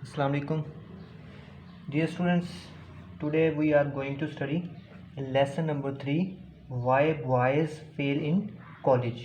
Assalamu alaikum. Dear students, today we are going to study lesson number 3, why boys fail in college.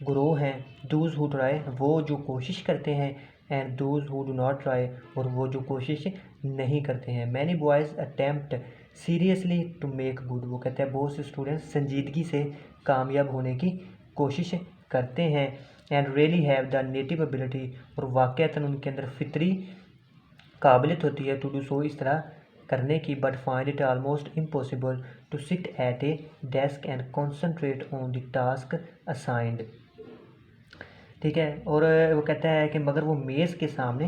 گروہ ہیں those who try وہ جو کوشش کرتے ہیں and those who do not try اور وہ جو کوشش نہیں کرتے ہیں. Many boys attempt seriously to make good وہ کہتے ہیں بہت سے اسٹوڈنٹس سنجیدگی سے کامیاب ہونے کی کوشش کرتے ہیں and really have the NATO ability اور واقعتاً ان کے اندر فطری قابلیت ہوتی ہے ٹو ڈو سو اس طرح کرنے کی but find it almost impossible to sit at a desk and concentrate on the task assigned. ٹھیک ہے. اور وہ کہتا ہے کہ مگر وہ میز کے سامنے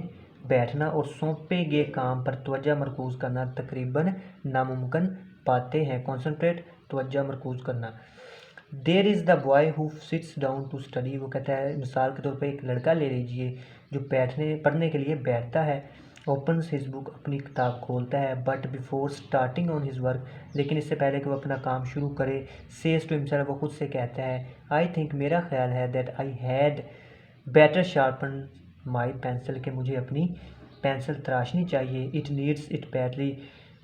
بیٹھنا اور سونپے گئے کام پر توجہ مرکوز کرنا تقریباً ناممکن پاتے ہیں. کنسنٹریٹ توجہ مرکوز کرنا. There is the boy who sits down to study وہ کہتا ہے مثال کے طور پہ ایک لڑکا لے لیجئے جو پڑھنے کے لیے بیٹھتا ہے. اوپنس ہز بک اپنی کتاب کھولتا ہے but before starting on his work لیکن اس سے پہلے کہ وہ اپنا کام شروع کرے سیز ٹو ہمسیلف وہ خود سے کہتا ہے آئی تھنک میرا خیال ہے that I had better sharpen my pencil کہ مجھے اپنی پینسل تراشنی چاہیے. اٹ نیڈس اٹ بیڈلی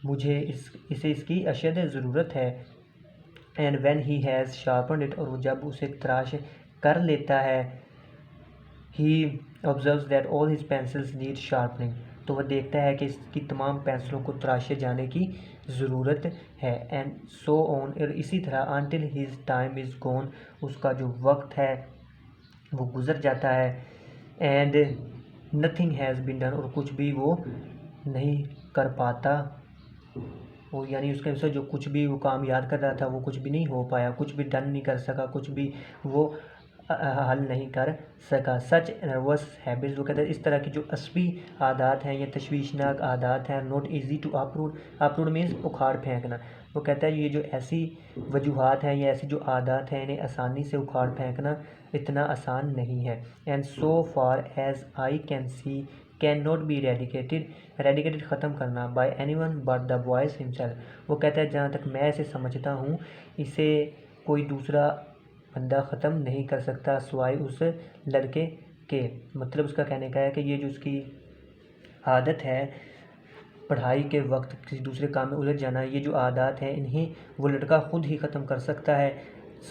مجھے اسے اس کی اشد ضرورت ہے. And when he has sharpened it اور وہ جب اسے تراش کر لیتا ہے he observes that all his pencils need sharpening تو وہ دیکھتا ہے کہ اس کی تمام پینسلوں کو تراشے جانے کی ضرورت ہے. اینڈ سو آن اور اسی طرح until his time is gone اس کا جو وقت ہے وہ گزر جاتا ہے. And nothing has been done اور کچھ بھی وہ نہیں کر پاتا وہ یعنی اس کے سے جو کچھ بھی وہ کام یاد کر رہا تھا وہ کچھ بھی نہیں ہو پایا کچھ بھی ڈن نہیں کر سکا کچھ بھی وہ حل نہیں کر سکا. سچ نروس ہیبٹس وہ کہتے ہیں اس طرح کی جو عصبی عادات ہیں یا تشویشناک عادات ہیں not easy to uproot means اکھاڑ پھینکنا. وہ کہتا ہے یہ جو ایسی وجوہات ہیں یا ایسی جو عادات ہیں انہیں آسانی سے اکھاڑ پھینکنا اتنا آسان نہیں ہے. And so far as I can see can not be eradicated ختم کرنا by any one but the boys himself وہ کہتا ہے جہاں تک میں اسے سمجھتا ہوں اسے کوئی دوسرا بندہ ختم نہیں کر سکتا سوائے اس لڑکے کے. مطلب اس کا کہنے کا ہے کہ یہ جو اس کی عادت ہے پڑھائی کے وقت کسی دوسرے کام میں الجھ جانا یہ جو عادات ہیں انہیں وہ لڑکا خود ہی ختم کر سکتا ہے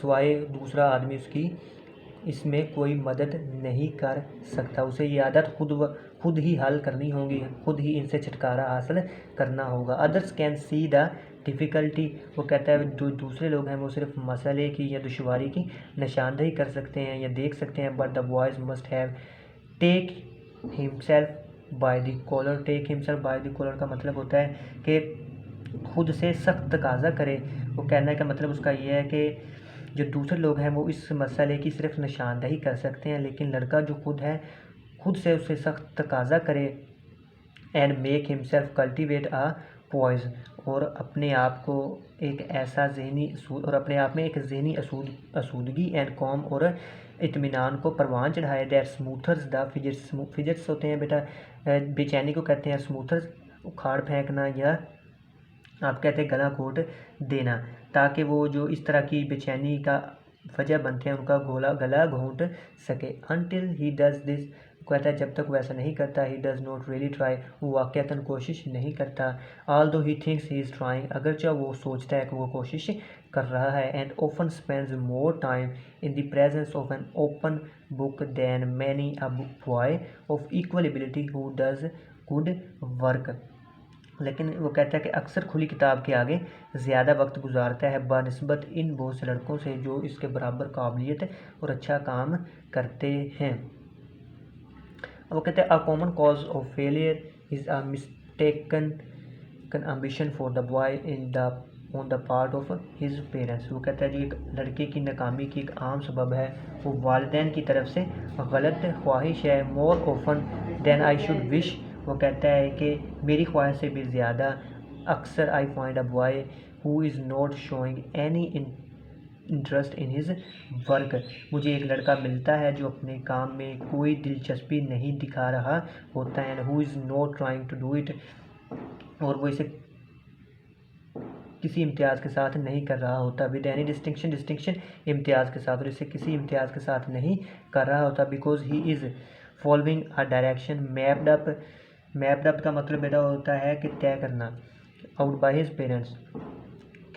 سوائے دوسرا آدمی اس کی اس میں کوئی مدد نہیں کر سکتا. اسے یہ عادت خود ہی حل کرنی ہوگی خود ہی ان سے چھٹکارا حاصل کرنا ہوگا. Others can see the difficulty وہ کہتا ہے جو دوسرے لوگ ہیں وہ صرف مسئلے کی یا دشواری کی نشاندہی کر سکتے ہیں یا دیکھ سکتے ہیں but the boys must have take himself by the collar. Take himself by the collar کا مطلب ہوتا ہے کہ خود سے سخت تقاضا کرے. وہ کہنے کا مطلب اس کا یہ ہے کہ جو دوسرے لوگ ہیں وہ اس مسئلے کی صرف نشاندہی کر سکتے ہیں لیکن لڑکا جو خود ہے خود سے اسے سخت تقاضا کرے. And make himself cultivate a poise اور اپنے آپ کو ایک ایسا ذہنی اور اپنے آپ میں ایک ذہنی اسودگی اینڈ قوم اور اطمینان کو پروان چڑھائے. دیٹ اسموتھرز دا فجٹس ہوتے ہیں بیٹا بے چینی کو کہتے ہیں اسموتھرز اکھاڑ پھینکنا یا آپ کہتے ہیں گلا گھونٹ دینا تاکہ وہ جو اس طرح کی بے چینی کا وجہ بنتے ہیں ان کا گلا گھونٹ سکے. انٹل ہی ڈز دس کہتا ہے جب تک وہ ایسا نہیں کرتا he does not really try وہ واقعتاً کوشش نہیں کرتا. آل دو he thinks he is trying اگرچہ وہ سوچتا ہے کہ وہ کوشش کر رہا ہے. And often spends more time in the presence of an open book than many a boy of equal ability who does good work لیکن وہ کہتا ہے کہ اکثر کھلی کتاب کے آگے زیادہ وقت گزارتا ہے بنسبت ان بہت سے لڑکوں سے جو اس کے برابر قابلیت اور اچھا کام کرتے ہیں. وہ کہتے ہیں a common cause of failure is a mistaken ambition for the boy on the part of his parents. وہ کہتا ہے جو ایک لڑکے کی ناکامی کی ایک عام سبب ہے وہ والدین کی طرف سے غلط خواہش ہے. more often than I should wish وہ کہتا ہے کہ میری خواہش سے بھی زیادہ اکثر I find a boy who is not showing any interest in his work مجھے ایک لڑکا ملتا ہے جو اپنے کام میں کوئی دلچسپی نہیں دکھا رہا ہوتا ہے. He is not trying to do it اور وہ اسے کسی امتیاز کے ساتھ نہیں کر رہا ہوتا. ود اینی ڈسٹنکشن امتیاز کے ساتھ اور اسے کسی امتیاز کے ساتھ نہیں کر رہا ہوتا. Because he is following a direction mapped up کا مطلب بیٹا ہوتا ہے کہ طے کرنا آؤٹ بائی ہز پیرنٹس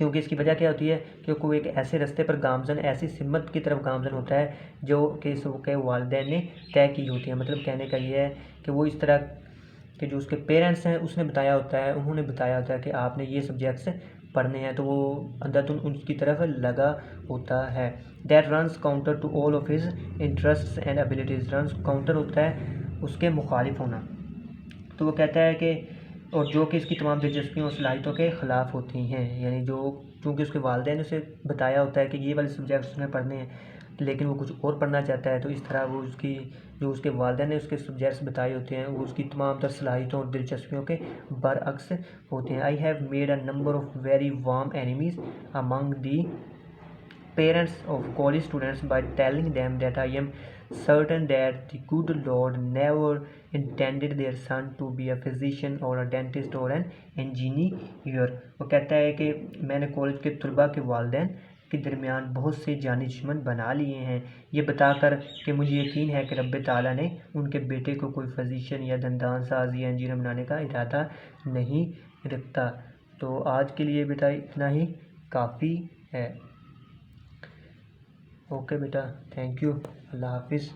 کیونکہ اس کی وجہ کیا ہوتی ہے کہ کوئی ایک ایسے رستے پر گامزن، ایسی سمت کی طرف گامزن ہوتا ہے جو کہ اس کے والدین نے طے کی ہوتی ہے۔ مطلب کہنے کا یہ ہے کہ وہ اس طرح کہ جو اس کے پیرنٹس ہیں اس نے بتایا ہوتا ہے، انہوں نے بتایا ہوتا ہے کہ آپ نے یہ سبجیکٹس پڑھنے ہیں، تو وہ اندھاتن ان کی طرف لگا ہوتا ہے۔ That runs counter to all of his interests and abilities, runs counter ہوتا ہے اس کے مخالف ہونا، تو وہ کہتا ہے کہ اور جو کہ اس کی تمام دلچسپیوں اور صلاحیتوں کے خلاف ہوتی ہیں، یعنی جو چونکہ اس کے والدین نے اسے بتایا ہوتا ہے کہ یہ والے سبجیکٹس اس نے پڑھنے ہیں لیکن وہ کچھ اور پڑھنا چاہتا ہے، تو اس طرح وہ اس کی جو اس کے والدین نے اس کے سبجیکٹس بتائے ہوتے ہیں وہ اس کی تمام تر صلاحیتوں اور دلچسپیوں کے برعکس ہوتے ہیں۔ I have made a number of very warm enemies Umang the parents of college students by telling them that I am certain that the good Lord never intended their son to be a physician or a dentist or an engineer۔ وہ کہتا ہے کہ میں نے college کے طلباء کے والدین کے درمیان بہت سے جانی دشمن بنا لیے ہیں یہ بتا کر کہ مجھے یقین ہے کہ رب تعالیٰ نے ان کے بیٹے کو کوئی فزیشین یا دندان ساز یا انجینئر بنانے کا ارادہ نہیں رکھتا۔ تو آج کے لیے بیٹا اتنا ہی کافی ہے۔ اوکے بیٹا، تھینک یو، اللہ حافظ۔